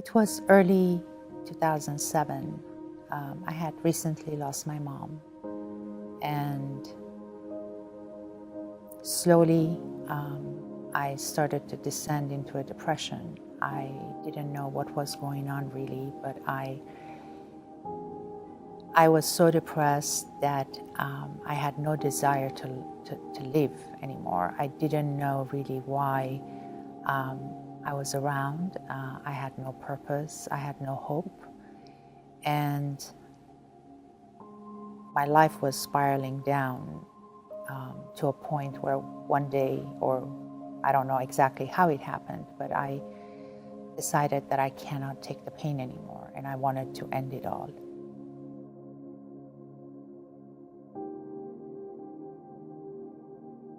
It was early 2007. I had recently lost my mom, and slowly I started to descend into a depression. I didn't know what was going on really, but I was so depressed that I had no desire to live anymore. I didn't know really why I was around. I had no purpose. I had no hope. And my life was spiraling down to a point where one day, or I don't know exactly how it happened, but I decided that I cannot take the pain anymore and I wanted to end it all.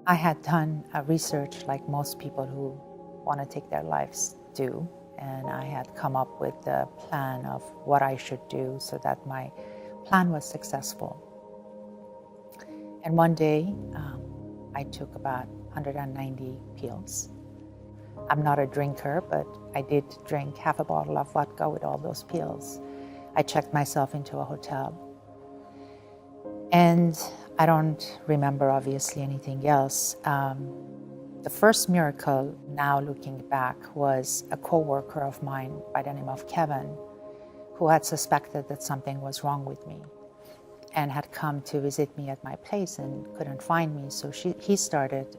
I had done research like most people who want to take their lives do, and I had come up with a plan of what I should do so that my plan was successful. And one day, I took about 190 pills. I'm not a drinker, but I did drink half a bottle of vodka with all those pills. I checked myself into a hotel. And I don't remember, obviously, anything else. The first miracle, now looking back, was a co-worker of mine by the name of Kevin, who had suspected that something was wrong with me and had come to visit me at my place and couldn't find me. So he started,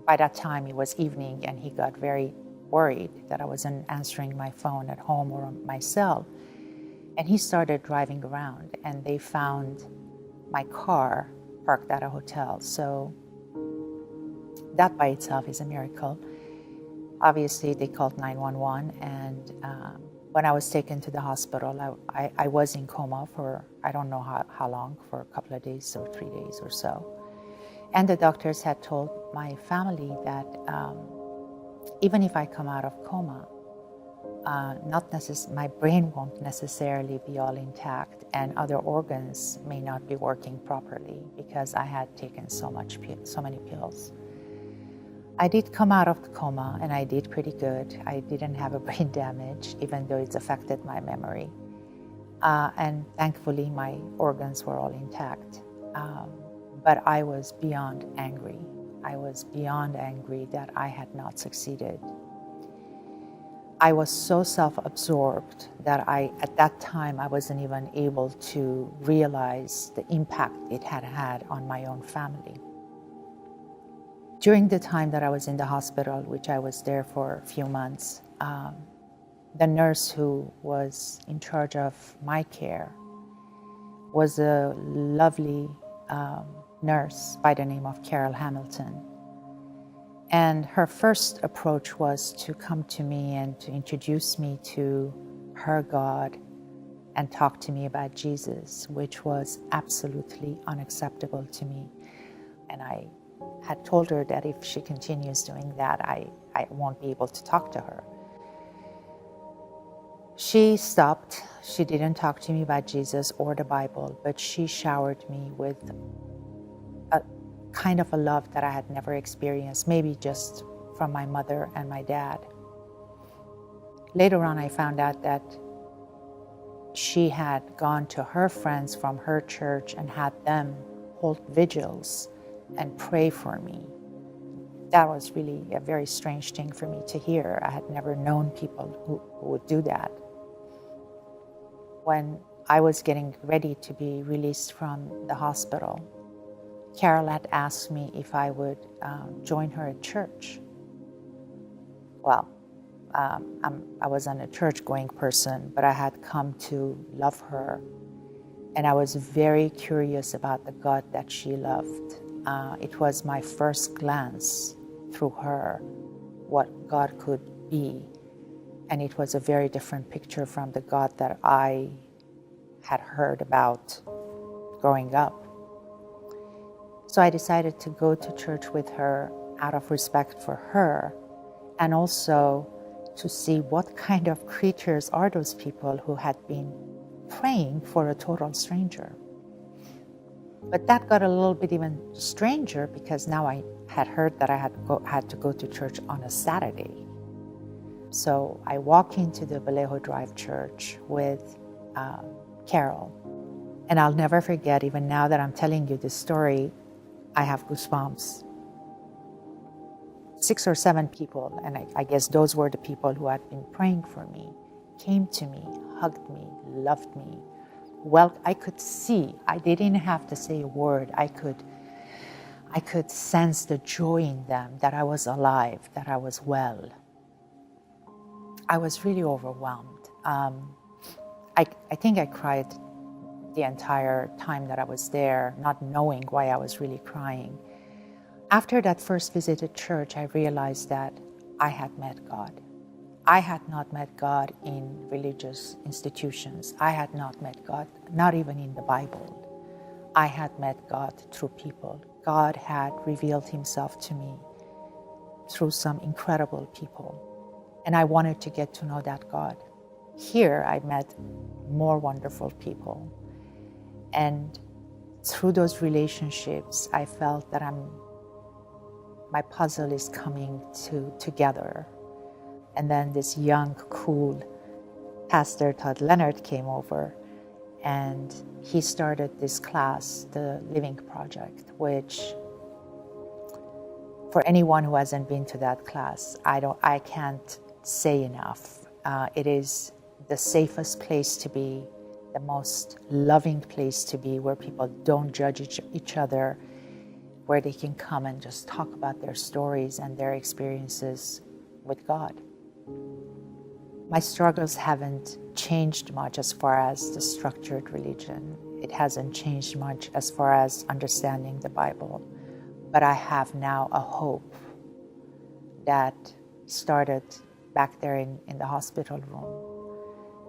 by that time it was evening, and he got very worried that I wasn't answering my phone at home or on my cell. And he started driving around, and they found my car parked at a hotel. So that by itself is a miracle. Obviously, they called 911, and when I was taken to the hospital, I was in coma for, I don't know how long, for a couple of days or 3 days or so. And the doctors had told my family that even if I come out of coma, my brain won't necessarily be all intact, and other organs may not be working properly because I had taken so many pills. I did come out of the coma, and I did pretty good. I didn't have a brain damage, even though it's affected my memory. And thankfully, my organs were all intact. But I was beyond angry. I was beyond angry that I had not succeeded. I was so self-absorbed that at that time, I wasn't even able to realize the impact it had had on my own family. During the time that I was in the hospital, which I was there for a few months, the nurse who was in charge of my care was a lovely nurse by the name of Carol Hamilton. And her first approach was to come to me and to introduce me to her God and talk to me about Jesus, which was absolutely unacceptable to me. And I had told her that if she continues doing that, I won't be able to talk to her. She stopped. She didn't talk to me about Jesus or the Bible, but she showered me with a kind of a love that I had never experienced, maybe just from my mother and my dad. Later on, I found out that she had gone to her friends from her church and had them hold vigils and pray for me. That was really a very strange thing for me to hear. I had never known people who would do that. When I was getting ready to be released from the hospital, Carol had asked me if I would join her at church. Well, I wasn't a church-going person, but I had come to love her, and I was very curious about the God that she loved. It was my first glance through her what God could be, and it was a very different picture from the God that I had heard about growing up. So I decided to go to church with her out of respect for her, and also to see what kind of creatures are those people who had been praying for a total stranger. But that got a little bit even stranger because now I had heard that I had to go to church on a Saturday. So I walk into the Vallejo Drive Church with Carol. And I'll never forget, even now that I'm telling you this story, I have goosebumps. 6 or 7 people, and I guess those were the people who had been praying for me, came to me, hugged me, loved me. Well, I could see, I didn't have to say a word. I could sense the joy in them, that I was alive, that I was well. I was really overwhelmed. I think I cried the entire time that I was there, not knowing why I was really crying. After that first visit to church, I realized that I had met God. I had not met God in religious institutions. I had not met God, not even in the Bible. I had met God through people. God had revealed himself to me through some incredible people. And I wanted to get to know that God. Here, I met more wonderful people. And through those relationships, I felt that my puzzle is coming together. And then this young, cool pastor, Todd Leonard, came over, and he started this class, the Living Project, which, for anyone who hasn't been to that class, I can't say enough. It is the safest place to be, the most loving place to be, where people don't judge each other, where they can come and just talk about their stories and their experiences with God. My struggles haven't changed much as far as the structured religion. It hasn't changed much as far as understanding the Bible. But I have now a hope that started back there in the hospital room.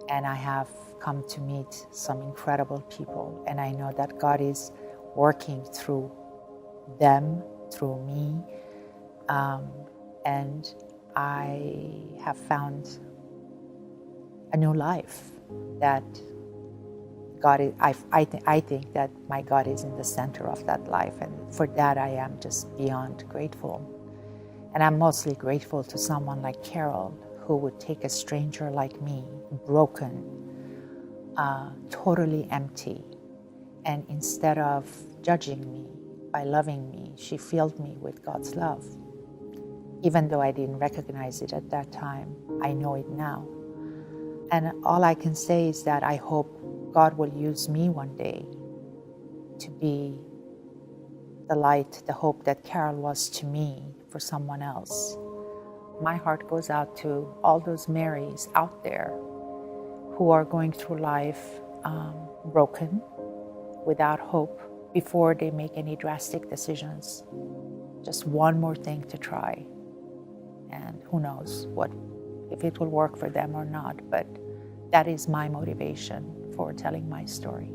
And I have come to meet some incredible people. And I know that God is working through them, through me. And I have found a new life that God is, I think that my God is in the center of that life. And for that, I am just beyond grateful. And I'm mostly grateful to someone like Carol, who would take a stranger like me, broken, totally empty, and instead of judging me, by loving me, she filled me with God's love. Even though I didn't recognize it at that time, I know it now. And all I can say is that I hope God will use me one day to be the light, the hope that Carol was to me for someone else. My heart goes out to all those Marys out there who are going through life broken, without hope, before they make any drastic decisions. Just one more thing to try. And who knows if it will work for them or not, but that is my motivation for telling my story.